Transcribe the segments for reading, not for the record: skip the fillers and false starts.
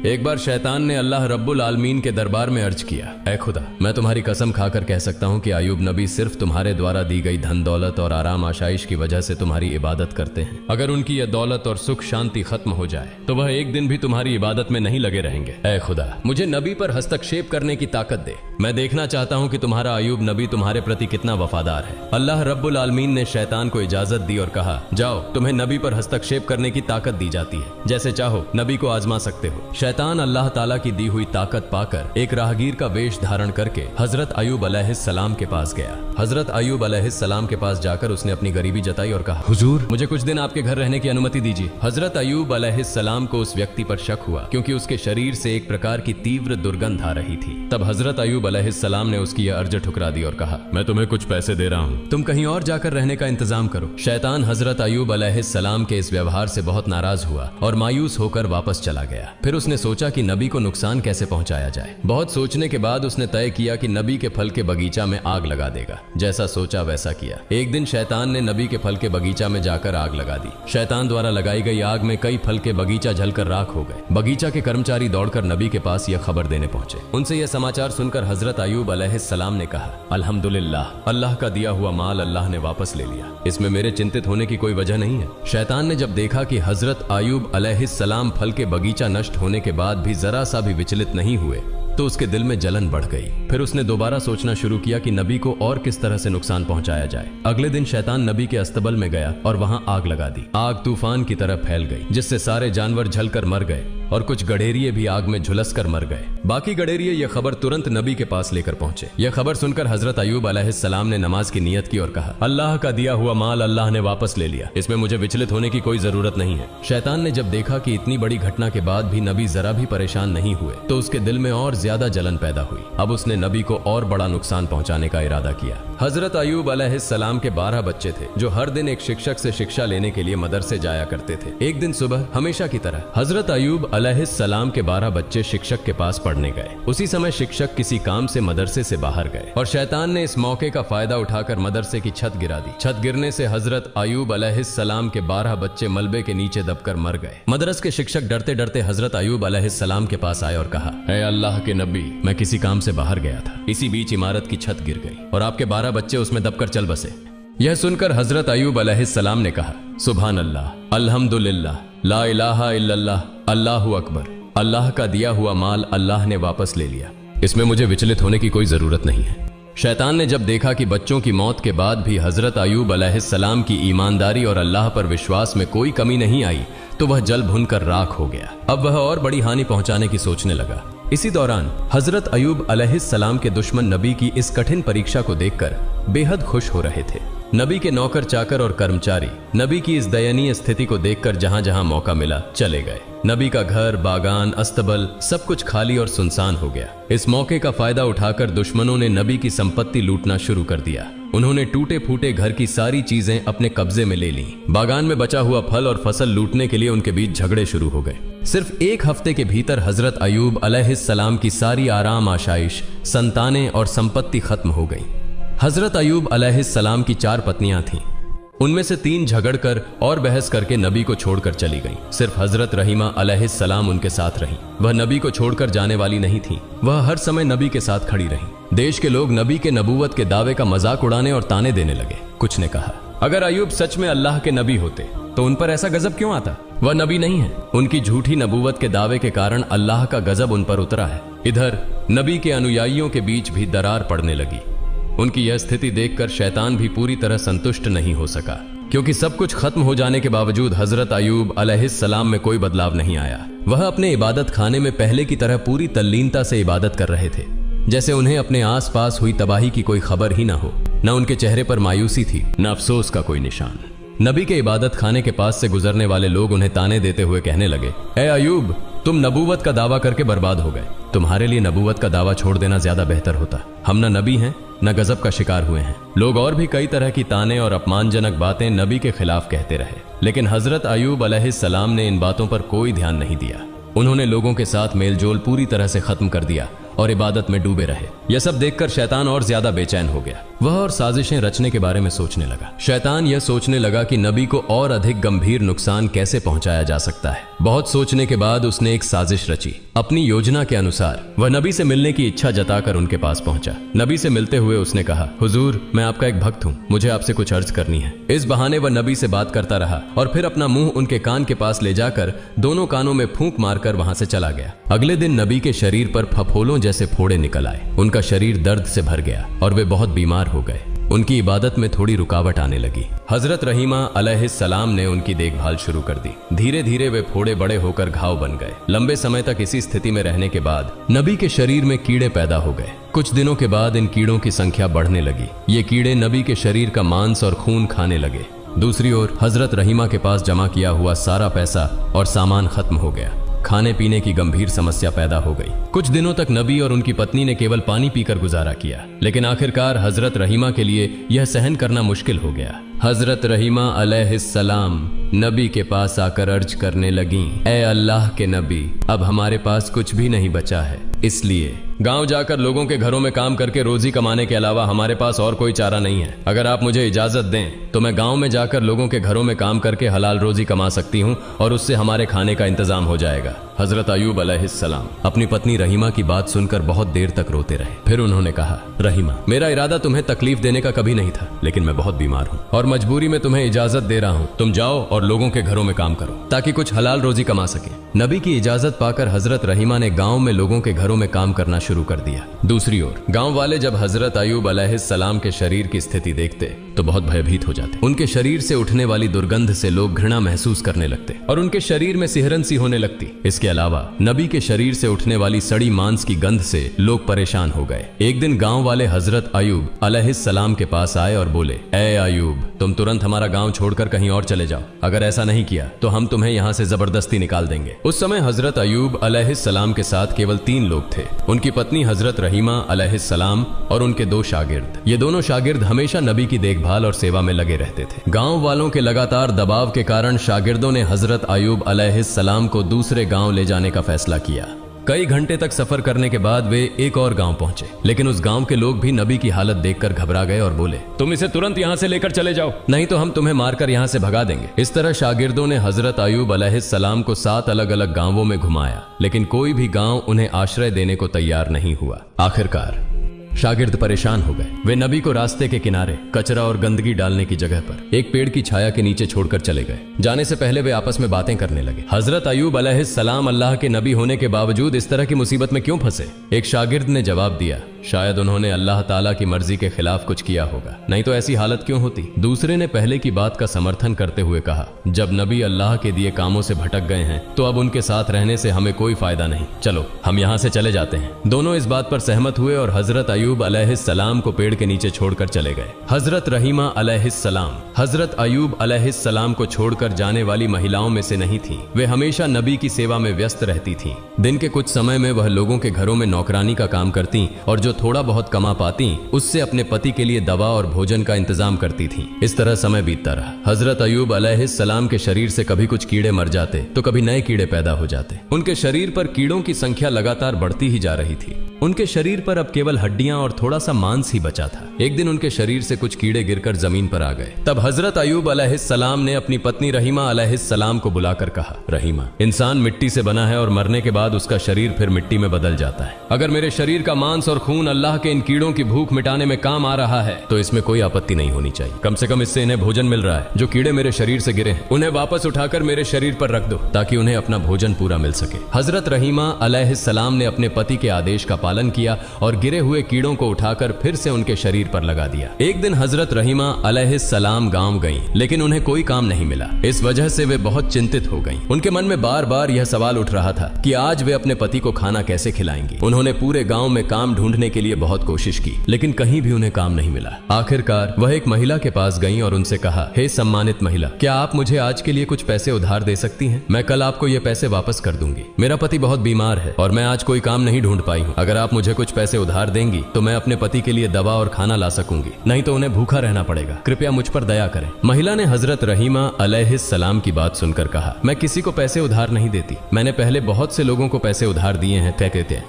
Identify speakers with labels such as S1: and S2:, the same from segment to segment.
S1: एक बार शैतान ने अल्लाह रब्बुल आलमीन के दरबार में अर्ज किया, ऐ खुदा, मैं तुम्हारी कसम खाकर कह सकता हूँ कि अय्यूब नबी सिर्फ तुम्हारे द्वारा दी गई धन दौलत और आराम आशाइश की वजह से तुम्हारी इबादत करते हैं। अगर उनकी यह दौलत और सुख शांति खत्म हो जाए तो वह एक दिन भी तुम्हारी इबादत में नहीं लगे रहेंगे। ऐ खुदा, मुझे नबी पर हस्तक्षेप करने की ताकत दे। मैं देखना चाहता हूँ कि तुम्हारा अय्यूब नबी तुम्हारे प्रति कितना वफादार है। अल्लाह रब्बुल आलमीन ने शैतान को इजाजत दी और कहा, जाओ, तुम्हें नबी पर हस्तक्षेप करने की ताकत दी जाती है, जैसे चाहो नबी को आजमा सकते हो। शैतान अल्लाह ताला की दी हुई ताकत पाकर एक राहगीर का वेश धारण करके हजरत अय्यूब अलैहिस्सलाम के पास गया। हजरत अय्यूब अलैहिस्सलाम के पास जाकर उसने अपनी गरीबी जताई और कहा, हुजूर, मुझे कुछ दिन आपके घर रहने की अनुमति दीजिए। हजरत अय्यूब अलैहिस्सलाम को उस व्यक्ति पर शक हुआ क्योंकि उसके शरीर से एक प्रकार की तीव्र दुर्गंध आ रही थी। तब हजरत अय्यूब अलैहिस्सलाम ने उसकी यह अर्ज ठुकरा दी और कहा, मैं तुम्हें कुछ पैसे दे रहा हूँ, तुम कहीं और जाकर रहने का इंतजाम करो। शैतान हजरत अय्यूब अलैहिस्सलाम के इस व्यवहार से बहुत नाराज हुआ और मायूस होकर वापस चला गया। फिर उसने सोचा कि नबी को नुकसान कैसे पहुंचाया जाए। बहुत सोचने के बाद उसने तय किया कि नबी के फल के बगीचा में आग लगा देगा। जैसा सोचा वैसा किया। एक दिन शैतान ने नबी के फल के बगीचा में जाकर आग लगा दी। शैतान द्वारा लगाई गई आग में कई फल के बगीचा जलकर राख हो गए। बगीचा के कर्मचारी दौड़कर नबी के पास यह खबर देने पहुंचे। उनसे यह समाचार सुनकर हजरत अय्यूब अलैहिस्सलाम ने कहा, अल्हम्दुलिल्लाह, अल्लाह का दिया हुआ माल अल्लाह ने वापस ले लिया, इसमें मेरे चिंतित होने की कोई वजह नहीं है। शैतान ने जब देखा कि हजरत अय्यूब अलैहिस्सलाम फल के बगीचा नष्ट होने के बाद भी जरा सा भी विचलित नहीं हुए तो उसके दिल में जलन बढ़ गई। फिर उसने दोबारा सोचना शुरू किया कि नबी को और किस तरह से नुकसान पहुंचाया जाए। अगले दिन शैतान नबी के अस्तबल में गया और वहां आग लगा दी। आग तूफान की तरह फैल गई, जिससे सारे जानवर जलकर मर गए और कुछ गडेरिये भी आग में झुलसकर मर गए। बाकी गडेरिये यह खबर तुरंत नबी के पास लेकर पहुंचे। यह खबर सुनकर हजरत अय्यूब अलैहिस्सलाम ने नमाज की नियत की और कहा, अल्लाह का दिया हुआ माल अल्लाह ने वापस ले लिया, इसमें मुझे विचलित होने की कोई जरूरत नहीं है। शैतान ने जब देखा कि इतनी बड़ी घटना के बाद भी नबी जरा भी परेशान नहीं हुए तो उसके दिल में और ज्यादा जलन पैदा हुई। अब उसने नबी को और बड़ा नुकसान पहुंचाने का इरादा किया। हजरत अय्यूब अलैहिस्सलाम के 12 बच्चे थे जो हर दिन एक शिक्षक से शिक्षा लेने के लिए मदरसे जाया करते थे। एक दिन सुबह हमेशा की तरह हजरत अय्यूब अलैहिस्सलाम के 12 बच्चे शिक्षक के पास पढ़ने गए। उसी समय शिक्षक किसी काम से मदरसे से बाहर गए और शैतान ने इस मौके का फायदा उठाकर मदरसे की छत गिरा दी। छत गिरने से हजरत अय्यूब अलैहिस्सलाम के 12 बच्चे मलबे के नीचे दबकर मर गए। मदरस के शिक्षक डरते डरते हजरत अय्यूब अलैहिस्सलाम के पास आए और कहा, ऐ अल्लाह के नबी, मैं किसी काम से बाहर गया था, इसी बीच इमारत की छत गिर गई और आपके 12 बच्चे उसमें दबकर चल बसे। यह सुनकर हजरत अय्यूब अलैहिस्सलाम ने कहा, सुभान अल्लाह, अल्हम्दुलिल्लाह, ला इलाहा इल्लल्लाह, अल्लाहु अकबर, अल्लाह का दिया हुआ माल अल्लाह ने वापस ले लिया, इसमें मुझे विचलित होने की कोई जरूरत नहीं है। शैतान ने जब देखा कि बच्चों की मौत के बाद भी हजरत अय्यूब अलैहिस्सलाम की ईमानदारी और अल्लाह पर विश्वास में कोई कमी नहीं आई तो वह जल भुनकर राख हो गया। अब वह और बड़ी हानि पहुंचाने की सोचने लगा। इसी दौरान हजरत अय्यूब अलैहिस्सलाम के दुश्मन नबी की इस कठिन परीक्षा को देखकर बेहद खुश हो रहे थे। नबी के नौकर चाकर और कर्मचारी नबी की इस दयनीय स्थिति को देखकर जहां जहां मौका मिला चले गए। नबी का घर, बागान, अस्तबल सब कुछ खाली और सुनसान हो गया। इस मौके का फायदा उठाकर दुश्मनों ने नबी की संपत्ति लूटना शुरू कर दिया। उन्होंने टूटे फूटे घर की सारी चीजें अपने कब्जे में ले ली। बागान में बचा हुआ फल और फसल लूटने के लिए उनके बीच झगड़े शुरू हो गए। सिर्फ एक हफ्ते के भीतर हजरत अय्यूब अलैहिस्सलाम की सारी आराम आशाइश, संतानें और संपत्ति खत्म हो गई। हजरत अय्यूब अलैहिस्सलाम की 4 पत्नियां थीं। उनमें से 3 झगड़कर और बहस करके नबी को छोड़कर चली गईं। सिर्फ हजरत रहीमा अलैहिस्सलाम उनके साथ रहीं। वह नबी को छोड़कर जाने वाली नहीं थीं। वह हर समय नबी के साथ खड़ी रहीं। देश के लोग नबी के नबूवत के दावे का मजाक उड़ाने और ताने देने लगे। कुछ ने कहा, अगर अय्यूब सच में अल्लाह के नबी होते तो उन पर ऐसा गजब क्यों आता? वह नबी नहीं है। उनकी झूठी नबूवत के दावे के कारण अल्लाह का गजब उन पर उतरा है। इधर नबी के अनुयायियों के बीच भी दरार पड़ने लगी। उनकी यह स्थिति देखकर शैतान भी पूरी तरह संतुष्ट नहीं हो सका, क्योंकि सब कुछ खत्म हो जाने के बावजूद हजरत अय्यूब अलैहिस्सलाम में कोई बदलाव नहीं आया। वह अपने इबादत खाने में पहले की तरह पूरी तल्लीनता से इबादत कर रहे थे, जैसे उन्हें अपने आसपास हुई तबाही की कोई खबर ही ना हो। न उनके चेहरे पर मायूसी थी, न अफसोस का कोई निशान। नबी के इबादत खाने के पास से गुजरने वाले लोग उन्हें ताने देते हुए कहने लगे, ए अय्यूब, तुम नबूवत का दावा करके बर्बाद हो गए। तुम्हारे लिए नबूवत का दावा छोड़ देना ज्यादा बेहतर होता। हम न नबी हैं न गजब का शिकार हुए हैं। लोग और भी कई तरह की ताने और अपमानजनक बातें नबी के खिलाफ कहते रहे, लेकिन हजरत अय्यूब अलैहिस्सलाम ने इन बातों पर कोई ध्यान नहीं दिया। उन्होंने लोगों के साथ मेलजोल पूरी तरह से खत्म कर दिया और इबादत में डूबे रहे। यह सब देखकर शैतान और ज्यादा बेचैन हो गया। वह और साजिशें रचने के बारे में सोचने लगा। शैतान यह सोचने लगा कि नबी को और अधिक गंभीर नुकसान कैसे पहुंचाया जा सकता है। बहुत सोचने के बाद उसने एक साजिश रची। अपनी योजना के अनुसार वह नबी से मिलने की इच्छा जताकर उनके पास पहुंचा। नबी से मिलते हुए उसने कहा, हुजूर, मैं आपका एक भक्त हूं, मुझे आपसे कुछ अर्ज करनी है। इस बहाने वह नबी से बात करता रहा और फिर अपना मुंह उनके कान के पास ले जाकर दोनों कानों में फूंक मारकर वहां से चला गया। अगले दिन नबी के शरीर पर फफोलों जैसे फोड़े निकल आए। उनका शरीर दर्द से भर गया और वे बहुत बीमार हो गए। उनकी इबादत में थोड़ी रुकावट आने लगी। हजरत रहीमा अलैहिस्सलाम ने उनकी देखभाल शुरू कर दी। धीरे धीरे वे फोड़े बड़े होकर घाव बन गए। लंबे समय तक इसी स्थिति में रहने के बाद नबी के शरीर में कीड़े पैदा हो गए। कुछ दिनों के बाद इन कीड़ों की संख्या बढ़ने लगी। ये कीड़े नबी के शरीर का मांस और खून खाने लगे। दूसरी ओर हजरत रहीमा के पास जमा किया हुआ सारा पैसा और सामान खत्म हो गया। खाने पीने की गंभीर समस्या पैदा हो गई। कुछ दिनों तक नबी और उनकी पत्नी ने केवल पानी पीकर गुजारा किया, लेकिन आखिरकार हजरत रहीमा के लिए यह सहन करना मुश्किल हो गया। हजरत रहीमा अलैहिस्सलाम नबी के पास आकर अर्ज करने लगी, ए अल्लाह के नबी, अब हमारे पास कुछ भी नहीं बचा है, इसलिए गांव जाकर लोगों के घरों में काम करके रोजी कमाने के अलावा हमारे पास और कोई चारा नहीं है। अगर आप मुझे इजाजत दें तो मैं गांव में जाकर लोगों के घरों में काम करके हलाल रोजी कमा सकती हूं और उससे हमारे खाने का इंतजाम हो जाएगा। हजरत अयूब अलैहिस्सलाम अपनी पत्नी रहीमा की बात सुनकर बहुत देर तक रोते रहे। फिर उन्होंने कहा, रहीमा, मेरा इरादा तुम्हें तकलीफ देने का कभी नहीं था, लेकिन मैं बहुत बीमार हूँ और मजबूरी में तुम्हें इजाजत दे रहा हूँ। तुम जाओ और लोगों के घरों में काम करो ताकि कुछ हलाल रोजी कमा सके। नबी की इजाजत पाकर हजरत रहीमा ने गांव में लोगों के घरों में काम करना शुरू कर दिया। दूसरी ओर गांव वाले जब हजरत अयूब अलैहिस्सलाम के शरीर की स्थिति देखते तो बहुत भयभीत हो जाते। उनके शरीर से उठने वाली दुर्गंध से लोग घृणा महसूस करने लगते और उनके शरीर में सिहरन सी होने लगती। इसके अलावा नबी के शरीर से उठने वाली सड़ी मांस की गंध से लोग परेशान हो गए। एक दिन गांव वाले हजरत अयूब अलैहिस्सलाम के पास आए और बोले, ए अयूब, तुम तुरंत हमारा गांव छोड़कर कहीं और चले जाओ। अगर ऐसा नहीं किया तो हम तुम्हें यहाँ से जबरदस्ती निकाल देंगे। उस समय हजरत अयूब अलैहिस्सलाम के साथ केवल 3 लोग थे, उनकी पत्नी हजरत रहीमा अलैहिस्सलाम और उनके 2 शागिर्द। ये दोनों शागिर्द हमेशा नबी की देखभाल और सेवा में लगे रहते थे। गांव वालों के लगातार दबाव के कारण शागिर्दों ने हजरत अयूब अलैहिस्सलाम को दूसरे गांव ले जाने का फैसला किया। कई घंटे तक सफर करने के बाद वे एक और गांव पहुंचे, लेकिन उस गांव के लोग भी नबी की हालत देखकर घबरा गए और बोले, तुम इसे तुरंत यहां से लेकर चले जाओ, नहीं तो हम तुम्हें मारकर यहां से भगा देंगे। इस तरह शागिर्दों ने हजरत अयूब अलैहिस्सलाम को 7 अलग अलग गांवों में घुमाया, लेकिन कोई भी गांव उन्हें आश्रय देने को तैयार नहीं हुआ। आखिरकार शागिर्द परेशान हो गए। वे नबी को रास्ते के किनारे कचरा और गंदगी डालने की जगह पर एक पेड़ की छाया के नीचे छोड़कर चले गए। जाने से पहले वे आपस में बातें करने लगे। हजरत अयूब अलैहिस्सलाम अल्लाह के नबी होने के बावजूद इस तरह की मुसीबत में क्यों फंसे? एक शागिर्द ने जवाब दिया, शायद उन्होंने अल्लाह ताला की मर्जी के खिलाफ कुछ किया होगा, नहीं तो ऐसी हालत क्यों होती। दूसरे ने पहले की बात का समर्थन करते हुए कहा, जब नबी अल्लाह के दिए कामों से भटक गए हैं तो अब उनके साथ रहने से हमें कोई फायदा नहीं, चलो हम यहाँ से चले जाते हैं। दोनों इस बात पर सहमत हुए और हजरत अयूब अलैहिस्सलाम को पेड़ के नीचे छोड़कर चले गए। हजरत रहीमा अलैहिस्सलाम हजरत अयूब अलैहिस्सलाम को छोड़कर जाने वाली महिलाओं में से नहीं थी। वे हमेशा नबी की सेवा में व्यस्त रहती थीं। दिन के कुछ समय में वह लोगों के घरों में नौकरानी का काम करती और जो थोड़ा बहुत कमा पाती उससे अपने पति के लिए दवा और भोजन का इंतजाम करती थी। इस तरह समय बीतता रहा। हजरत अयूब अलैहिस्सलाम के शरीर से कभी कुछ कीड़े मर जाते तो कभी नए कीड़े पैदा हो जाते। उनके शरीर पर कीड़ों की संख्या लगातार बढ़ती ही जा रही थी। उनके शरीर पर अब केवल हड्डियां और थोड़ा सा मांस ही बचा था। एक दिन उनके शरीर से कुछ कीड़े गिरकर जमीन पर आ गए। तब हजरत अयूब अलैहिस्सलाम ने अपनी पत्नी रहीमा अलैहिस्सलाम को बुलाकर कहा, रहीमा, इंसान मिट्टी से बना है और मरने के बाद उसका शरीर फिर मिट्टी में बदल जाता है। अगर मेरे शरीर का मांस और खून अल्लाह के इन कीड़ों की भूख मिटाने में काम आ रहा है तो इसमें कोई आपत्ति नहीं होनी चाहिए। कम से कम इससे इन्हें भोजन मिल रहा है। जो कीड़े मेरे शरीर से गिरे हैं उन्हें वापस उठाकर मेरे शरीर पर रख दो ताकि उन्हें अपना भोजन पूरा मिल सके। हजरत रहीमा अलैहिस्सलाम ने अपने पति के आदेश का पालन किया और गिरे हुए कीड़ों को उठाकर फिर से उनके शरीर पर लगा दिया। एक दिन हजरत रहीमा अलैहिस्सलाम गांव गईं, लेकिन उन्हें कोई काम नहीं मिला। इस वजह से वे बहुत चिंतित हो गईं। उनके मन में बार बार यह सवाल उठ रहा था कि आज वे अपने पति को खाना कैसे खिलाएंगी। उन्होंने पूरे गांव में काम ढूंढने के लिए बहुत कोशिश की, लेकिन कहीं भी उन्हें काम नहीं मिला। आखिरकार वह एक महिला के पास गईं और उनसे कहा, हे सम्मानित महिला, क्या आप मुझे आज के लिए कुछ पैसे उधार दे सकती हैं? मैं कल आपको ये पैसे वापस कर दूंगी। मेरा पति बहुत बीमार है और मैं आज कोई काम नहीं ढूंढ पाई हूँ। अगर आप मुझे कुछ पैसे उधार देंगी तो मैं अपने पति के लिए दवा और खाना ला सकूंगी, नहीं तो उन्हें भूखा रहना पड़ेगा। कृपया मुझ पर दया करें। महिला ने हजरत रहीमा अलैहिस्सलाम की बात सुनकर कहा, मैं किसी को पैसे उधार नहीं देती। मैंने पहले बहुत से लोगों को पैसे उधार दिए हैं,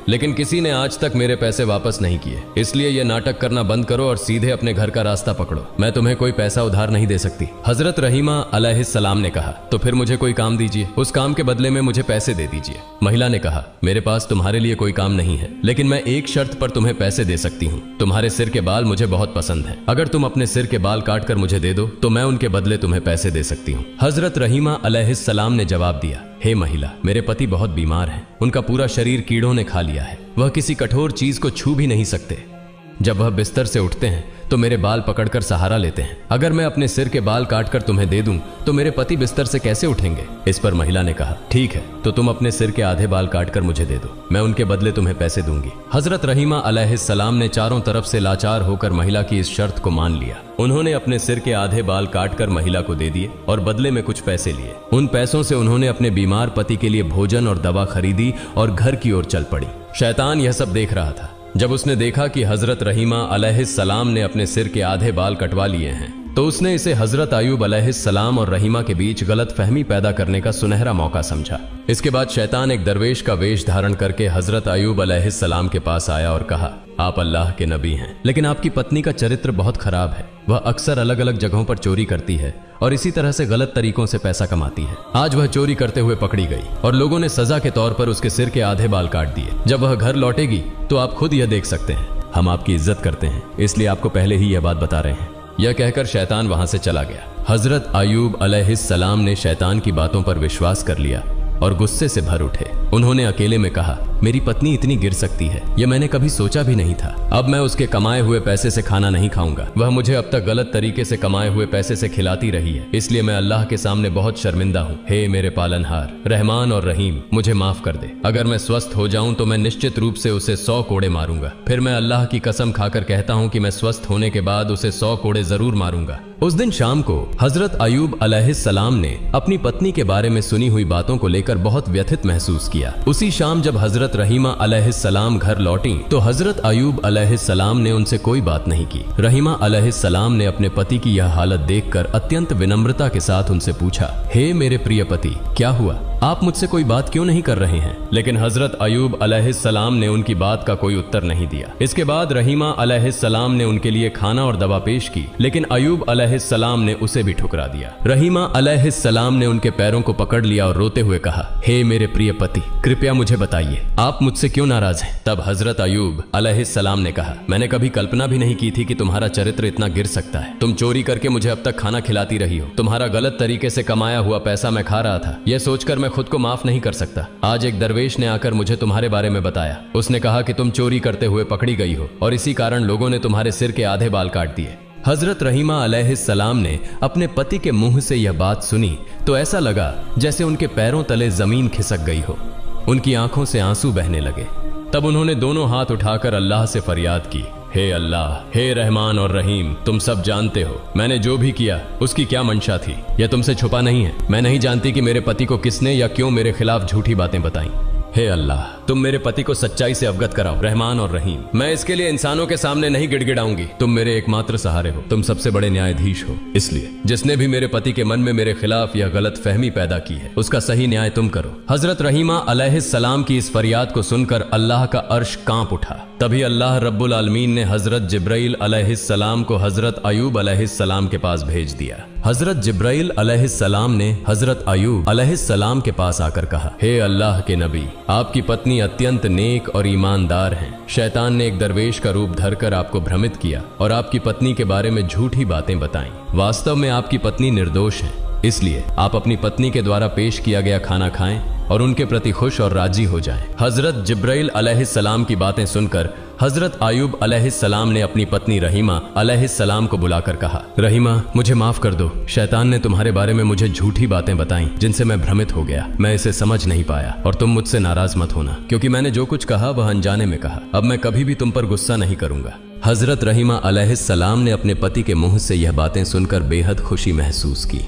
S1: लेकिन किसी ने आज तक मेरे पैसे वापस वापस नहीं किए, इसलिए ये नाटक करना बंद करो और सीधे अपने घर का रास्ता पकड़ो। मैं तुम्हें कोई पैसा उधार नहीं दे सकती। हजरत रहीमा अलैहिस्सलाम ने कहा, तो फिर मुझे कोई काम दीजिए, उस काम के बदले में मुझे पैसे दे दीजिए। महिला ने कहा, मेरे पास तुम्हारे लिए कोई काम नहीं है, लेकिन मैं एक शर्त पर तुम्हें पैसे दे सकती हूँ। तुम्हारे सिर के बाल मुझे बहुत पसंद है, अगर तुम अपने सिर के बाल काट कर मुझे दे दो तो मैं उनके बदले तुम्हें पैसे दे सकती हूँ। हजरत रहीमा अलैहिस्सलाम ने जवाब दिया, हे महिला, मेरे पति बहुत बीमार हैं, उनका पूरा शरीर कीड़ों ने खा लिया है, वह किसी कठोर चीज को छू भी नहीं सकते। जब वह बिस्तर से उठते हैं तो मेरे बाल पकड़कर सहारा लेते हैं। अगर मैं अपने सिर के बाल काटकर तुम्हें दे दूं तो मेरे पति बिस्तर से कैसे उठेंगे? इस पर महिला ने कहा, ठीक है, तो तुम अपने सिर के आधे बाल काटकर मुझे दे दो, मैं उनके बदले तुम्हें पैसे दूंगी। हजरत रहीमा अलैहिस्सलाम ने चारों तरफ से लाचार होकर महिला की इस शर्त को मान लिया। उन्होंने अपने सिर के आधे बाल काटकर महिला को दे दिए और बदले में कुछ पैसे लिए। उन पैसों से उन्होंने अपने बीमार पति के लिए भोजन और दवा खरीदी और घर की ओर चल पड़ी। शैतान यह सब देख रहा था। जब उसने देखा कि हजरत रहीमा अलैहिस्सलाम ने अपने सिर के आधे बाल कटवा लिए हैं, तो उसने इसे हजरत अय्यूब अलैहिस्सलाम और रहीमा के बीच गलत फहमी पैदा करने का सुनहरा मौका समझा। इसके बाद शैतान एक दरवेश का वेश धारण करके हजरत अय्यूब अलैहिस्सलाम के पास आया और कहा, आप अल्लाह के नबी हैं, लेकिन आपकी पत्नी का चरित्र बहुत खराब है। वह अक्सर अलग अलग जगहों पर चोरी करती है और इसी तरह से गलत तरीकों से पैसा कमाती है। आज वह चोरी करते हुए पकड़ी गई और लोगों ने सजा के तौर पर उसके सिर के आधे बाल काट दिए। जब वह घर लौटेगी तो आप खुद यह देख सकते हैं। हम आपकी इज्जत करते हैं, इसलिए आपको पहले ही यह बात बता रहे हैं। यह कहकर शैतान वहां से चला गया। हजरत अय्यूब अलैहिस्सलाम ने शैतान की बातों पर विश्वास कर लिया और गुस्से से भर उठे। उन्होंने अकेले में कहा, मेरी पत्नी इतनी गिर सकती है, यह मैंने कभी सोचा भी नहीं था। अब मैं उसके कमाए हुए पैसे से खाना नहीं खाऊंगा। वह मुझे अब तक गलत तरीके से कमाए हुए पैसे से खिलाती रही है, इसलिए मैं अल्लाह के सामने बहुत शर्मिंदा हूँ। हे मेरे पालनहार रहमान और रहीम, मुझे माफ कर दे। अगर मैं स्वस्थ हो जाऊं तो मैं निश्चित रूप से उसे 100 कोड़े मारूंगा। फिर मैं अल्लाह की कसम खाकर कहता हूँ कि मैं स्वस्थ होने के बाद उसे 100 कोड़े जरूर मारूंगा। उस दिन शाम को हजरत अय्यूब अलैहिस्सलाम ने अपनी पत्नी के बारे में सुनी हुई बातों को लेकर बहुत व्यथित महसूस किया। उसी शाम जब हजरत रहीमा अलैहिस्सलाम घर लौटी तो हजरत अय्यूब अलैहिस्सलाम ने उनसे कोई बात नहीं की। रहीमा अलैहिस्सलाम ने अपने पति की यह हालत देखकर अत्यंत विनम्रता के साथ उनसे पूछा, हे मेरे प्रिय पति, क्या हुआ? आप मुझसे कोई बात क्यों नहीं कर रहे हैं? लेकिन हजरत अय्यूब अलैहिस्सलाम ने उनकी बात का कोई उत्तर नहीं दिया। इसके बाद रहीमा अलैहिस्सलाम ने उनके लिए खाना और दवा पेश की, लेकिन अय्यूब अलैहिस्सलाम ने उसे भी ठुकरा दिया। रहीमा अलैहिस्सलाम ने उनके पैरों को पकड़ लिया और रोते हुए कहा, हे मेरे प्रिय पति, कृपया मुझे बताइए, आप मुझसे क्यों नाराज हैं? तब हजरत अय्यूब अलैहिस्सलाम ने कहा, मैंने कभी कल्पना भी नहीं की थी कि तुम्हारा चरित्र इतना गिर सकता है। तुम चोरी करके मुझे अब तक खाना खिलाती रही हो। तुम्हारा गलत तरीके से कमाया हुआ पैसा मैं खा रहा था। यह सोचकर मैं खुद को माफ नहीं कर सकता। आज एक दरवेश ने आकर मुझे तुम्हारे बारे में बताया। उसने कहा कि तुम चोरी करते हुए पकड़ी गई हो और इसी कारण लोगों ने तुम्हारे सिर के आधे बाल काट दिए। हजरत रहीमा अलैहिस्सलाम ने अपने पति के मुंह से यह बात सुनी तो ऐसा लगा जैसे उनके पैरों तले जमीन खिसक गई हो। उनकी आंखों से आंसू बहने लगे। तब उन्होंने दोनों हाथ उठाकर अल्लाह से फरियाद की, हे अल्लाह, हे रहमान और रहीम, तुम सब जानते हो मैंने जो भी किया उसकी क्या मंशा थी। यह तुमसे छुपा नहीं है। मैं नहीं जानती कि मेरे पति को किसने या क्यों मेरे खिलाफ झूठी बातें बताई। हे अल्लाह, तुम मेरे पति को सच्चाई से अवगत कराओ, रहमान और रहीम। मैं इसके लिए इंसानों के सामने नहीं गिड़गिड़ाऊंगी। तुम मेरे एकमात्र सहारे हो, तुम सबसे बड़े न्यायाधीश हो। इसलिए जिसने भी मेरे पति के मन में मेरे खिलाफ यह गलत फहमी पैदा की है, उसका सही न्याय तुम करो। हजरत रहीमा अलैहिस्सलाम की इस फरियाद को सुनकर अल्लाह का अर्श कांप उठा। तभी अल्लाह रब्बुल आलमीन ने हजरत जिब्राइल अलैहिस्सलाम को हजरत अय्यूब अलैहिस्सलाम के पास भेज दिया। हजरत जिब्राइल अलैहिस्सलाम ने हजरत अय्यूब अलैहिस्सलाम के पास आकर कहा, हे अल्लाह के नबी, आपकी पत्नी अत्यंत नेक और ईमानदार हैं। शैतान ने एक दरवेश का रूप धरकर आपको भ्रमित किया और आपकी पत्नी के बारे में झूठी बातें बताईं। वास्तव में आपकी पत्नी निर्दोष है, इसलिए आप अपनी पत्नी के द्वारा पेश किया गया खाना खाएं और उनके प्रति खुश और राजी हो जाएं। हजरत जिब्राइल अलैहिस्सलाम की बातें सुनकर हजरत अय्यूब अलैहिस्सलाम ने अपनी पत्नी रहीमा अलैहिस्सलाम को बुलाकर कहा, रहीमा, मुझे माफ कर दो। शैतान ने तुम्हारे बारे में मुझे झूठी बातें बताईं जिनसे मैं भ्रमित हो गया। मैं इसे समझ नहीं पाया और तुम मुझसे नाराज मत होना, क्योंकि मैंने जो कुछ कहा वह अनजाने में कहा। अब मैं कभी भी तुम पर गुस्सा नहीं करूंगा। हजरत रहीमा अलैहिस्सलाम ने अपने पति के मुंह से यह बातें सुनकर बेहद खुशी महसूस की।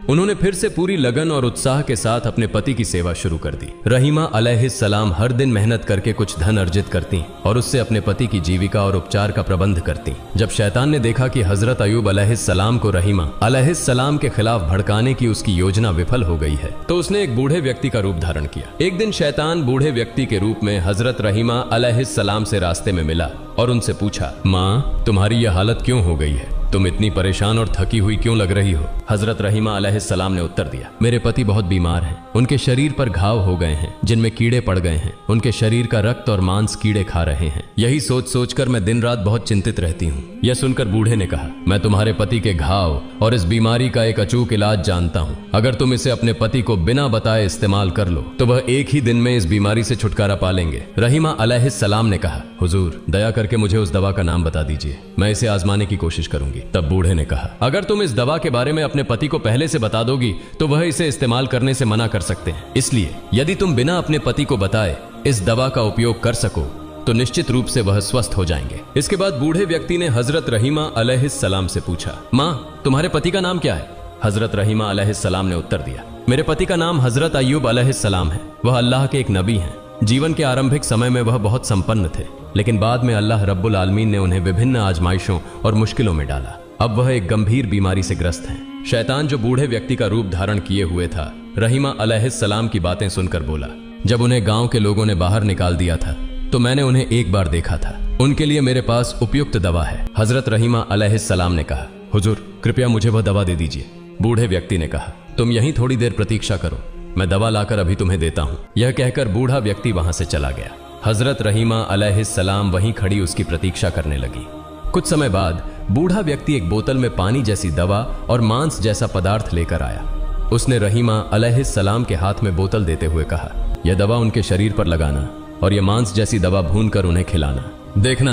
S1: उन्होंने फिर से पूरी लगन और उत्साह के साथ अपने पति की सेवा शुरू कर दी। रहीमा अलैहिस्सलाम हर दिन मेहनत करके कुछ धन अर्जित करती और उससे अपने पति की जीविका और उपचार का प्रबंध करती। जब शैतान ने देखा कि हजरत अय्यूब अलैहिस्सलाम को रहीमा अलैहिस्सलाम के खिलाफ भड़काने की उसकी योजना विफल हो गई है, तो उसने एक बूढ़े व्यक्ति का रूप धारण किया। एक दिन शैतान बूढ़े व्यक्ति के रूप में हजरत रहीमा अलैहिस्सलाम से रास्ते में मिला और उनसे पूछा, माँ, तुम्हारी यह हालत क्यों हो गई है? तुम इतनी परेशान और थकी हुई क्यों लग रही हो? हजरत रहीमा अलैहिस्सलाम ने उत्तर दिया, मेरे पति बहुत बीमार हैं। उनके शरीर पर घाव हो गए हैं जिनमें कीड़े पड़ गए हैं। उनके शरीर का रक्त और मांस कीड़े खा रहे हैं। यही सोच सोचकर मैं दिन रात बहुत चिंतित रहती हूँ। यह सुनकर बूढ़े ने कहा, मैं तुम्हारे पति के घाव और इस बीमारी का एक अचूक इलाज जानता हूँ। अगर तुम इसे अपने पति को बिना बताए इस्तेमाल कर लो तो वह एक ही दिन में इस बीमारी से छुटकारा पा लेंगे। रहीमा अलैहिस्सलाम ने कहा, हुजूर, दया करके मुझे उस दवा का नाम बता दीजिए, मैं इसे आजमाने की कोशिश करूंगी। तब बूढ़े ने कहा, अगर तुम इस दवा के बारे में अपने पति को पहले से बता दोगी तो वह इसे इस्तेमाल करने से मना कर सकते हैं। इसलिए यदि तुम बिना अपने पति को बताए इस दवा का उपयोग कर सको तो निश्चित रूप से वह स्वस्थ हो जाएंगे। इसके बाद बूढ़े व्यक्ति ने हजरत रहीमा अलैहिस्सलाम से पूछा, माँ, तुम्हारे पति का नाम क्या है? हजरत रहीमा अलैहिस्सलाम ने उत्तर दिया, मेरे पति का नाम हजरत अय्यूब अलैहिस्सलाम है। वह अल्लाह के एक नबी हैं। जीवन के आरंभिक समय में वह बहुत संपन्न थे, लेकिन बाद में अल्लाह रब्बुल आलमीन ने उन्हें विभिन्न आजमाइशों और मुश्किलों में डाला। अब वह एक गंभीर बीमारी से ग्रस्त हैं। शैतान, जो बूढ़े व्यक्ति का रूप धारण किए हुए था, रहीमा अलैहिस्सलाम की बातें सुनकर बोला, जब उन्हें गांव के लोगों ने बाहर निकाल दिया था तो मैंने उन्हें एक बार देखा था। उनके लिए मेरे पास उपयुक्त दवा है। हजरत रहीमा अलैहिस्सलाम ने कहा, हुजूर, कृपया मुझे वह दवा दे दीजिए। बूढ़े व्यक्ति ने कहा, तुम यहीं थोड़ी देर प्रतीक्षा करो, मैं दवा लाकर अभी तुम्हें देता हूँ। यह कहकर बूढ़ा व्यक्ति वहां से चला गया। हजरत रहीमा अलैहिस्सलाम वहीं खड़ी उसकी प्रतीक्षा करने लगी। कुछ समय बाद बूढ़ा व्यक्ति एक बोतल में पानी जैसी दवा और मांस जैसा पदार्थ लेकर आया। उसने रहीमा अलैहिस्सलाम के हाथ में बोतल देते हुए कहा, यह दवा उनके शरीर पर लगाना और यह मांस जैसी दवा भूनकर उन्हें खिलाना। देखना,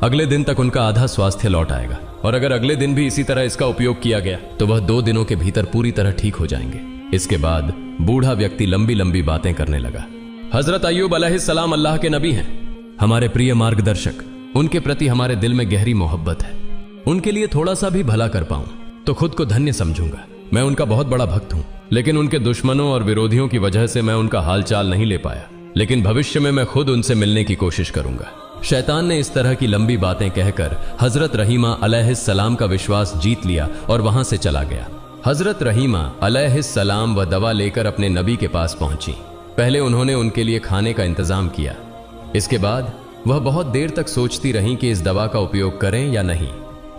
S1: अगले दिन तक उनका आधा स्वास्थ्य लौट आएगा, और अगर अगले दिन भी इसी तरह इसका उपयोग किया गया तो वह 2 दिनों के भीतर पूरी तरह ठीक हो जाएंगे। इसके बाद बूढ़ा व्यक्ति लंबी लंबी बातें करने लगा। हजरत अय्यूब अलैहिस्सलाम अल्लाह के नबी हैं, हमारे प्रिय मार्गदर्शक। उनके प्रति हमारे दिल में गहरी मोहब्बत है। उनके लिए थोड़ा सा भी भला कर पाऊं तो खुद को धन्य समझूंगा। मैं उनका बहुत बड़ा भक्त हूं, लेकिन उनके दुश्मनों और विरोधियों की वजह से मैं उनका हालचाल नहीं ले पाया। लेकिन भविष्य में मैं खुद उनसे मिलने की कोशिश करूंगा। शैतान ने इस तरह की लंबी बातें कहकर हजरत रहीमा अलैहिस्सलाम का विश्वास जीत लिया और वहां से चला गया। हजरत रहीमा अलैहिस्सलाम वह दवा लेकर अपने नबी के पास पहुंची। पहले उन्होंने उनके लिए खाने का इंतजाम किया। इसके बाद वह बहुत देर तक सोचती रहीं कि इस दवा का उपयोग करें या नहीं,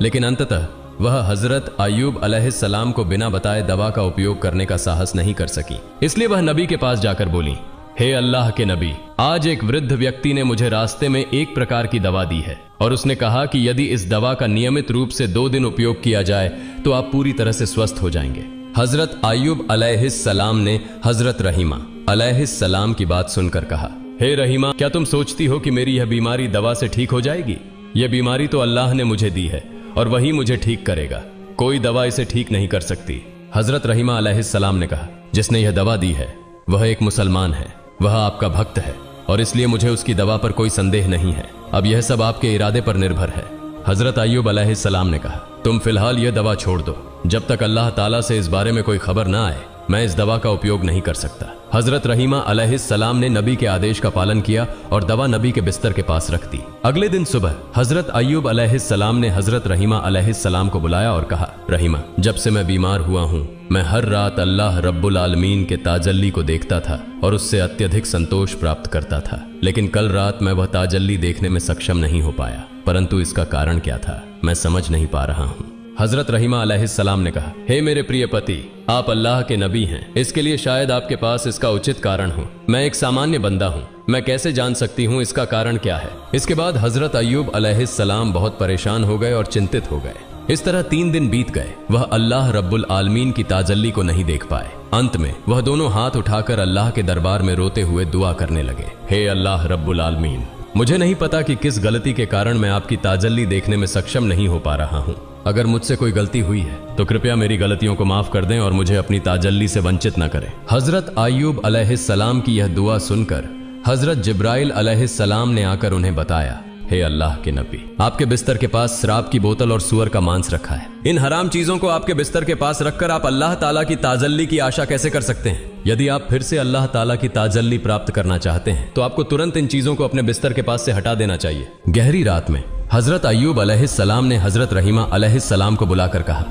S1: लेकिन अंततः वह हजरत अय्यूब अलैहिस्सलाम को बिना बताए दवा का उपयोग करने का साहस नहीं कर सकी। इसलिए वह नबी के पास जाकर बोली, हे अल्लाह के नबी, आज एक वृद्ध व्यक्ति ने मुझे रास्ते में एक प्रकार की दवा दी है और उसने कहा कि यदि इस दवा का नियमित रूप से 2 दिन उपयोग किया जाए तो आप पूरी तरह से स्वस्थ हो जाएंगे। हजरत अय्यूब अलैहिस्सलाम ने हजरत रहीमा अलैहिस्सलाम की बात सुनकर कहा, हे रहीमा, क्या तुम सोचती हो कि मेरी यह बीमारी दवा से ठीक हो जाएगी? यह बीमारी तो अल्लाह ने मुझे दी है और वही मुझे ठीक करेगा। कोई दवा इसे ठीक नहीं कर सकती। हजरत रहीमा अलैहिस्सलाम ने कहा, जिसने यह दवा दी है वह एक मुसलमान है, वह आपका भक्त है और इसलिए मुझे उसकी दवा पर कोई संदेह नहीं है। अब यह सब आपके इरादे पर निर्भर है। हजरत अय्यूब अलैहिस्सलाम ने कहा, तुम फिलहाल यह दवा छोड़ दो। जब तक अल्लाह ताला से इस बारे में कोई खबर ना आए मैं इस दवा का उपयोग नहीं कर सकता। हजरत रहीमा अलैहिस्सलाम ने नबी के आदेश का पालन किया और दवा नबी के बिस्तर के पास रख दी। अगले दिन सुबह हजरत अय्यूब अलैहिस्सलाम ने हजरत रहीमा अलैहिस्सलाम को बुलाया और कहा, रहीमा, जब से मैं बीमार हुआ हूँ मैं हर रात अल्लाह रब्बुल आलमीन के ताजल्ली को देखता था और उससे अत्यधिक संतोष प्राप्त करता था, लेकिन कल रात मैं वह ताजल्ली देखने में सक्षम नहीं हो पाया। परंतु इसका कारण क्या था मैं समझ नहीं पा रहा हूँ। हजरत रहीमा अलैहिस्सलाम ने कहा, हे मेरे प्रिय पति, आप अल्लाह के नबी हैं, इसके लिए शायद आपके पास इसका उचित कारण हो। मैं एक सामान्य बंदा हूँ, मैं कैसे जान सकती हूँ इसका कारण क्या है? इसके बाद हजरत अय्यूब अलैहिस्सलाम बहुत परेशान हो गए और चिंतित हो गए। इस तरह 3 दिन बीत गए। वह अल्लाह रब्बुल आलमीन की ताजल्ली को नहीं देख पाए। अंत में वह दोनों हाथ उठाकर अल्लाह के दरबार में रोते हुए दुआ करने लगे, हे अल्लाह रब्बुल आलमीन, मुझे नहीं पता कि किस गलती के कारण मैं आपकी ताजल्ली देखने में सक्षम नहीं हो पा रहा हूँ। अगर मुझसे कोई गलती हुई है तो कृपया मेरी गलतियों को माफ कर दें और मुझे अपनी ताजल्ली से वंचित न करें। हजरत अय्यूब अलैहिस्सलाम की यह दुआ सुनकर हजरत जिब्राइल अलैहिस्सलाम ने आकर उन्हें बताया हे अल्लाह के नबी, आपके बिस्तर के पास शराब की बोतल और सूअर का मांस रखा है। इन हराम चीजों को आपके बिस्तर के पास रखकर आप अल्लाह ताला की ताजल्ली की आशा कैसे कर सकते हैं? यदि आप फिर से अल्लाह ताला की ताजल्ली प्राप्त करना चाहते हैं तो आपको तुरंत इन चीजों को अपने बिस्तर के पास से हटा देना चाहिए। गहरी रात में हजरत अय्यूब अलैहिस्सलाम ने हजरत रहीमा अलैहिस्सलाम को बुलाकर कहा,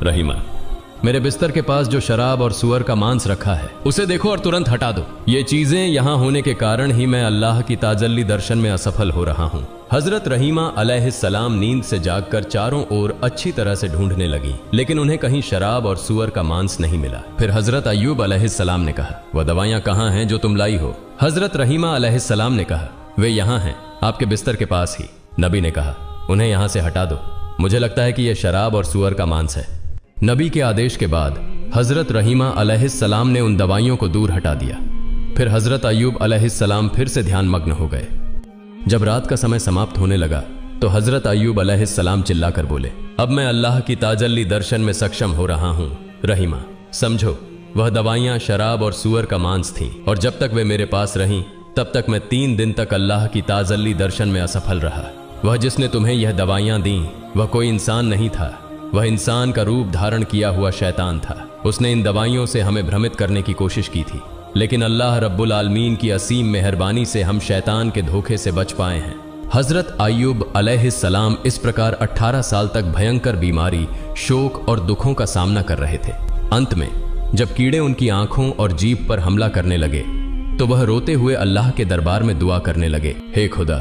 S1: रहीमा, मेरे बिस्तर के पास जो शराब और सूअर का मांस रखा है उसे देखो और तुरंत हटा दो। ये चीजें यहाँ होने के कारण ही मैं अल्लाह की ताजल्ली दर्शन में असफल हो रहा हूँ। हजरत रहीमा अलैहिस्सलाम नींद से जागकर चारों ओर अच्छी तरह से ढूंढने लगी, लेकिन उन्हें कहीं शराब और सूअर का मांस नहीं मिला। फिर हजरत अय्यूब अलैहिस्सलाम ने कहा, वह दवाइयाँ कहाँ हैं जो तुम लाई हो? हजरत रहीमा अलैहिस्सलाम ने कहा, वे यहाँ हैं, आपके बिस्तर के पास ही। नबी ने कहा, उन्हें यहाँ से हटा दो, मुझे लगता है कि यह शराब और सूअर का मांस है। नबी के आदेश के बाद हजरत रहीमा अलैहिस्सलाम ने उन दवाइयों को दूर हटा दिया। फिर हजरत अय्यूब अलैहिस्सलाम फिर से ध्यान मग्न हो गए। जब रात का समय समाप्त होने लगा तो हजरत अय्यूब अलैहिस्सलाम चिल्लाकर बोले, अब मैं अल्लाह की ताजल्ली दर्शन में सक्षम हो रहा हूँ। रहीमा, समझो, वह दवाइयाँ शराब और सूअर का मांस थीं, और जब तक वे मेरे पास रहीं तब तक मैं 3 दिन तक अल्लाह की ताजल्ली दर्शन में असफल रहा। वह जिसने तुम्हें यह दवाइयाँ दी वह कोई इंसान नहीं था, वह इंसान का रूप धारण किया हुआ शैतान था। उसने इन दवाइयों से हमें भ्रमित करने की कोशिश की थी, लेकिन अल्लाह रब्बुल आलमीन की असीम मेहरबानी से हम शैतान के धोखे से बच पाए हैं। हजरत अय्यूब अलैहिस्सलाम इस प्रकार 18 साल तक भयंकर बीमारी, शोक और दुखों का सामना कर रहे थे। अंत में जब कीड़े उनकी आंखों और जीभ पर हमला करने लगे तो वह रोते हुए अल्लाह के दरबार में दुआ करने लगे, हे खुदा,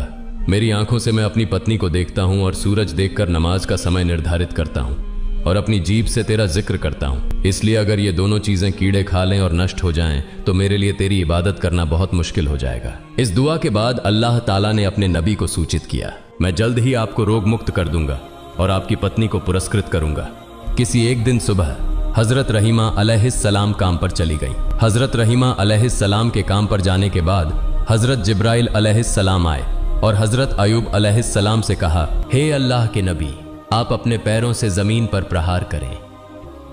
S1: मेरी आंखों से मैं अपनी पत्नी को देखता हूँ और सूरज देखकर नमाज का समय निर्धारित करता हूँ और अपनी जीभ से तेरा जिक्र करता हूँ। इसलिए अगर ये दोनों चीजें कीड़े खा लें और नष्ट हो जाएं तो मेरे लिए तेरी इबादत करना बहुत मुश्किल हो जाएगा। इस दुआ के बाद अल्लाह ताला ने अपने नबी को सूचित किया, मैं जल्द ही आपको रोग मुक्त कर दूंगा और आपकी पत्नी को पुरस्कृत करूंगा। किसी एक दिन सुबह हजरत रहीमा अलैहिस्सलाम काम पर चली गई। हजरत रहीमा अलैहिस्सलाम के काम पर जाने के बाद हजरत जिब्राइल अलैहिस्सलाम आए और हजरत अय्यूब अलैहिस्सलाम से कहा, हे अल्लाह के नबी, आप अपने पैरों से जमीन पर प्रहार करें।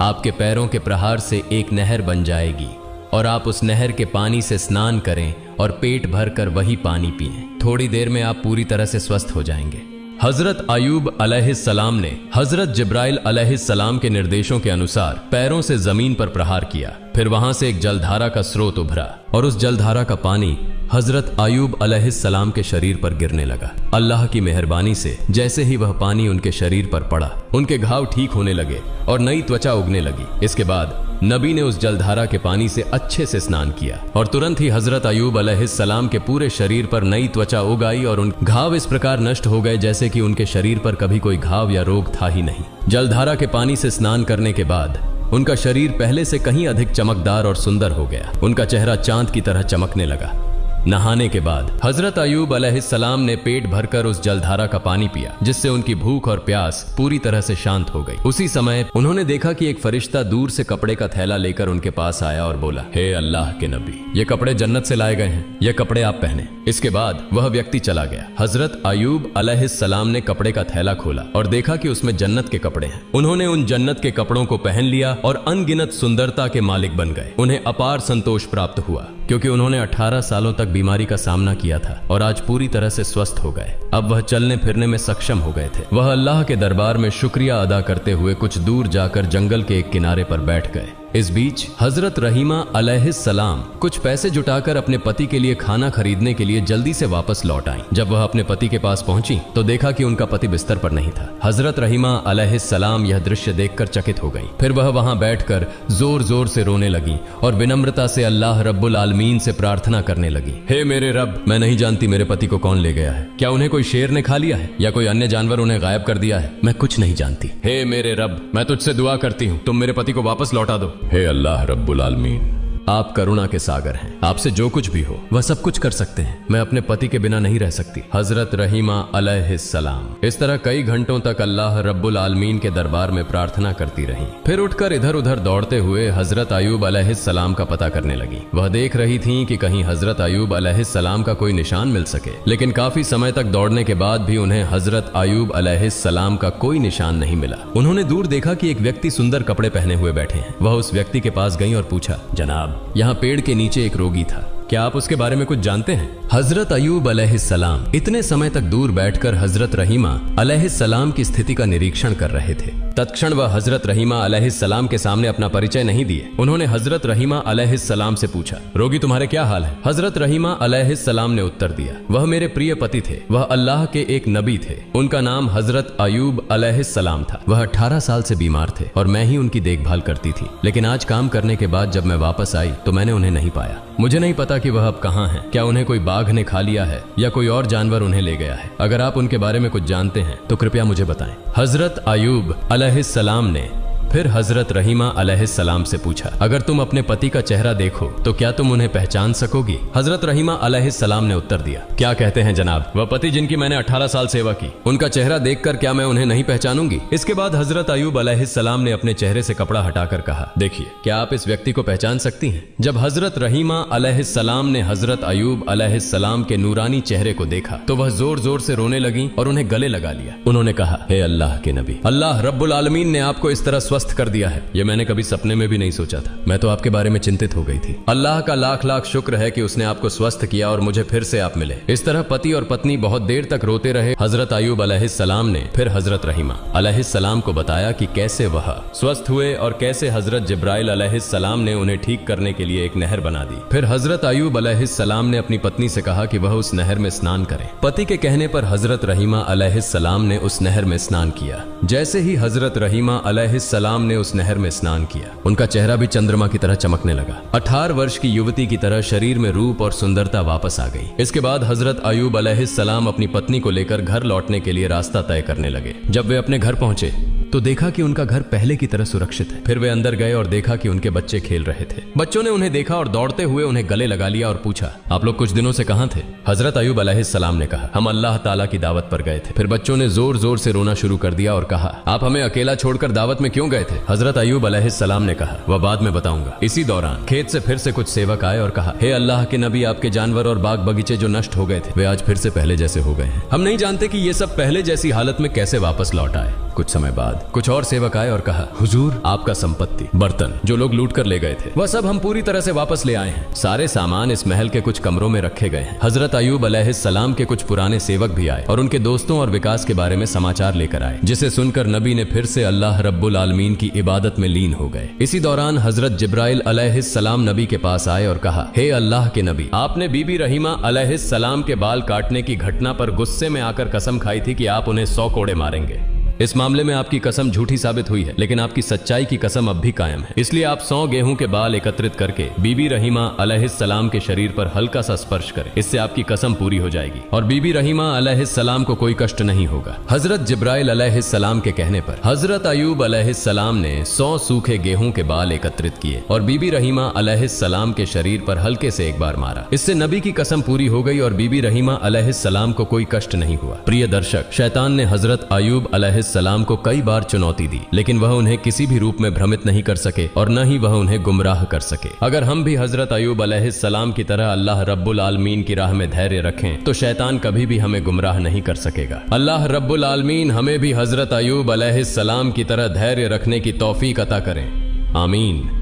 S1: आपके पैरों के प्रहार से एक नहर बन जाएगी और आप उस नहर के पानी से स्नान करें और पेट भर कर वही पानी पिएं। थोड़ी देर में आप पूरी तरह से स्वस्थ हो जाएंगे। हजरत अय्यूब अलैहिस्सलाम ने हजरत जिब्राइल अलैहिस्सलाम के निर्देशों के अनुसार पैरों से जमीन पर प्रहार किया। फिर वहां से एक जलधारा का स्रोत उभरा और उस जलधारा का पानी हजरत अय्यूब अलैहिस्सलाम के शरीर पर गिरने लगा। अल्लाह की मेहरबानी से जैसे ही वह पानी उनके शरीर पर पड़ा, उनके घाव ठीक होने लगे और नई त्वचा उगने लगी। इसके बाद नबी ने उस जलधारा के पानी से अच्छे से स्नान किया और तुरंत ही हजरत अय्यूब अलैहिस्सलाम के पूरे शरीर पर नई त्वचा उग आई और उन घाव इस प्रकार नष्ट हो गए जैसे कि उनके शरीर पर कभी कोई घाव या रोग था ही नहीं। जलधारा के पानी से स्नान करने के बाद उनका शरीर पहले से कहीं अधिक चमकदार और सुंदर हो गया। उनका चेहरा चांद की तरह चमकने लगा। नहाने के बाद हजरत अय्यूब अलैहिस्सलाम ने पेट भरकर उस जलधारा का पानी पिया, जिससे उनकी भूख और प्यास पूरी तरह से शांत हो गई। उसी समय उन्होंने देखा कि एक फरिश्ता दूर से कपड़े का थैला लेकर उनके पास आया और बोला, हे अल्लाह के नबी, ये कपड़े जन्नत से लाए गए हैं, ये कपड़े आप पहने। इसके बाद वह व्यक्ति चला गया। हजरत अय्यूब अलैहिस्सलाम ने कपड़े का थैला खोला और देखा कि उसमें जन्नत के कपड़े हैं। उन्होंने उन जन्नत के कपड़ों को पहन लिया और अनगिनत सुंदरता के मालिक बन गए। उन्हें अपार संतोष प्राप्त हुआ क्योंकि उन्होंने 18 सालों तक बीमारी का सामना किया था और आज पूरी तरह से स्वस्थ हो गए। अब वह चलने फिरने में सक्षम हो गए थे। वह अल्लाह के दरबार में शुक्रिया अदा करते हुए कुछ दूर जाकर जंगल के एक किनारे पर बैठ गए। इस बीच हजरत रहीमा अलैहिस्सलाम कुछ पैसे जुटाकर अपने पति के लिए खाना खरीदने के लिए जल्दी से वापस लौट आईं। जब वह अपने पति के पास पहुंची तो देखा कि उनका पति बिस्तर पर नहीं था। हजरत रहीमा अलैहिस्सलाम यह दृश्य देखकर चकित हो गई। फिर वह वहां बैठकर जोर जोर से रोने लगी और विनम्रता से अल्लाह रब्बुल आलमीन से प्रार्थना करने लगी, हे मेरे रब, मैं नहीं जानती मेरे पति को कौन ले गया है। क्या उन्हें कोई शेर ने खा लिया है या कोई अन्य जानवर उन्हें गायब कर दिया है? मैं कुछ नहीं जानती। हे मेरे रब, मैं तुझसे दुआ करती हूँ, तुम मेरे पति को वापस लौटा दो। हे अल्लाह रब्बुल आलमीन, आप करुणा के सागर हैं। आपसे जो कुछ भी हो वह सब कुछ कर सकते हैं। मैं अपने पति के बिना नहीं रह सकती। हजरत रहीमा अलैहिस्सलाम इस तरह कई घंटों तक अल्लाह रब्बुल आलमीन के दरबार में प्रार्थना करती रहीं। फिर उठकर इधर उधर दौड़ते हुए हजरत अय्यूब अलैहिस्सलाम का पता करने लगी। वह देख रही थीं कि कहीं हजरत अय्यूब अलैहिस्सलाम का कोई निशान मिल सके, लेकिन काफी समय तक दौड़ने के बाद भी उन्हें हजरत अय्यूब अलैहिस्सलाम का कोई निशान नहीं मिला। उन्होंने दूर देखा कि एक व्यक्ति सुंदर कपड़े पहने हुए बैठे हैं। वह उस व्यक्ति के पास गई और पूछा, जनाब, यहाँ पेड़ के नीचे एक रोगी था, क्या आप उसके बारे में कुछ जानते हैं? हजरत अयूब अलैहिस्सलाम इतने समय तक दूर बैठकर हजरत रहीमा अलैहिस्सलाम की स्थिति का निरीक्षण कर रहे थे। तत्क्षण वह हजरत रहीमा अलैहिस्सलाम के सामने अपना परिचय नहीं दिए। उन्होंने हजरत रहीमा अलैहिस्सलाम से पूछा, रोगी तुम्हारे क्या हाल है? हजरत रहीमा अलैहिस्सलाम ने उत्तर दिया, वह मेरे प्रिय पति थे, वह अल्लाह के एक नबी थे, उनका नाम हजरत अयूब अलैहिस्सलाम था। वह 18 साल से बीमार थे और मैं ही उनकी देखभाल करती थी, लेकिन आज काम करने के बाद जब मैं वापस आई तो मैंने उन्हें नहीं पाया। मुझे नहीं पता कि वह अब कहाँ हैं। क्या उन्हें कोई बाघ ने खा लिया है या कोई और जानवर उन्हें ले गया है? अगर आप उनके बारे में कुछ जानते हैं तो कृपया मुझे बताएं। हजरत अयूब अलैहिस्सलाम ने फिर हजरत रहीमा अलैहिस्सलाम से पूछा, अगर तुम अपने पति का चेहरा देखो तो क्या तुम उन्हें पहचान सकोगी? हजरत रहीमा अलैहिस्सलाम ने उत्तर दिया, क्या कहते हैं जनाब, वह पति जिनकी मैंने 18 साल सेवा की, उनका चेहरा देखकर क्या मैं उन्हें नहीं पहचानूंगी? इसके बाद हजरत अयूब अलैहिस्सलाम ने अपने चेहरे से कपड़ा हटाकर कहा, देखिए क्या आप इस व्यक्ति को पहचान सकती हैं? जब हजरत रहीमा अलैहिस्सलाम ने हजरत अयूब अलैहिस्सलाम के नूरानी चेहरे को देखा तो वह जोर जोर से रोने लगी और उन्हें गले लगा लिया। उन्होंने कहा, हे अल्लाह के नबी, अल्लाह रब्बुल आलमीन ने आपको इस तरह स्वस्थ कर दिया है, यह मैंने कभी सपने में भी नहीं सोचा था। मैं तो आपके बारे में चिंतित हो गई थी। अल्लाह का लाख लाख शुक्र है कि उसने आपको स्वस्थ किया और मुझे फिर से आप मिले। इस तरह पति और पत्नी बहुत देर तक रोते रहे। हजरत अयूब अलैहिस्सलाम ने फिर हजरत रहीमा अलैहिस्सलाम को बताया कि कैसे वह स्वस्थ हुए और कैसे हजरत जिब्राइल अलैहिस्सलाम ने उन्हें ठीक करने के लिए एक नहर बना दी। फिर हजरत अयूब अलैहिस्सलाम ने अपनी पत्नी से कहा कि वह उस नहर में स्नान करें। पति के कहने पर हजरत रहीमा अलैहिस्सलाम ने उस नहर में स्नान किया। जैसे ही हजरत रहीमा अलैहिस्सलाम ने उस नहर में स्नान किया, उनका चेहरा भी चंद्रमा की तरह चमकने लगा। 18 वर्ष की युवती की तरह शरीर में रूप और सुंदरता वापस आ गई। इसके बाद हजरत अयूब अलैहिस्सलाम अपनी पत्नी को लेकर घर लौटने के लिए रास्ता तय करने लगे। जब वे अपने घर पहुंचे तो देखा कि उनका घर पहले की तरह सुरक्षित है। फिर वे अंदर गए और देखा कि उनके बच्चे खेल रहे थे। बच्चों ने उन्हें देखा और दौड़ते हुए उन्हें गले लगा लिया और पूछा, आप लोग कुछ दिनों से कहां थे? हजरत अयूब अलैहिस्सलाम ने कहा, हम अल्लाह ताला की दावत पर गए थे। फिर बच्चों ने जोर जोर से रोना शुरू कर दिया और कहा, आप हमें अकेला छोड़कर दावत में क्यों गए थे? हजरत अयूब अलैहिस्सलाम ने कहा, वह बाद में बताऊंगा। इसी दौरान खेत से फिर से कुछ सेवक आए और कहा, हे अल्लाह के नबी, आपके जानवर और बाग बगीचे जो नष्ट हो गए थे वे आज फिर से पहले जैसे हो गए हैं। हम नहीं जानते कि ये सब पहले जैसी हालत में कैसे वापस लौट आए। कुछ समय बाद कुछ और सेवक आए और कहा, हुजूर, आपका संपत्ति, बर्तन जो लोग लूट कर ले गए थे वह सब हम पूरी तरह से वापस ले आए हैं। सारे सामान इस महल के कुछ कमरों में रखे गए हैं। हजरत अयूब अलैहिस्सलाम के कुछ पुराने सेवक भी आए और उनके दोस्तों और विकास के बारे में समाचार लेकर आए, जिसे सुनकर नबी ने फिर से अल्लाह रब्बुल आलमीन की इबादत में लीन हो गए। इसी दौरान हजरत जिब्राइल अलैहिस्सलाम नबी के पास आए और कहा, हे अल्लाह के नबी, आपने बीबी रहीमा अलैहिस्सलाम के बाल काटने की घटना पर गुस्से में आकर कसम खाई थी कि आप उन्हें 100 कोड़े मारेंगे। इस मामले में आपकी कसम झूठी साबित हुई है, लेकिन आपकी सच्चाई की कसम अब भी कायम है। इसलिए आप 100 गेहूं के बाल एकत्रित करके बीबी रहीमा अलैहिस्सलाम के शरीर पर हल्का सा स्पर्श करें। इससे आपकी कसम पूरी हो जाएगी और बीबी रहीमा अलैहिस्सलाम को कोई कष्ट नहीं होगा। हजरत जिब्राइल अलैहिस्सलाम के कहने पर हजरत अयूब अलैहिस्सलाम ने 100 सूखे गेहूं के बाल एकत्रित किए और बीबी रहीमा अलैहिस्सलाम के शरीर पर हल्के से एक बार मारा। इससे नबी की कसम पूरी हो गई और बीबी रहीमा अलैहिस्सलाम को कोई कष्ट नहीं हुआ। प्रिय दर्शक, शैतान ने हजरत अयूब अलैहिस्सलाम को कई बार चुनौती दी, लेकिन वह उन्हें किसी भी रूप में भ्रमित नहीं कर सके और न ही वह उन्हें गुमराह कर सके। अगर हम भी हजरत अयूब अलैहिस्सलाम की तरह अल्लाह रब्बुल आलमीन की राह में धैर्य रखें तो शैतान कभी भी हमें गुमराह नहीं कर सकेगा। अल्लाह रब्बुल आलमीन हमें भी हजरत अयूब अलैहिस्सलाम की तरह धैर्य रखने की तौफीक अता करें। आमीन।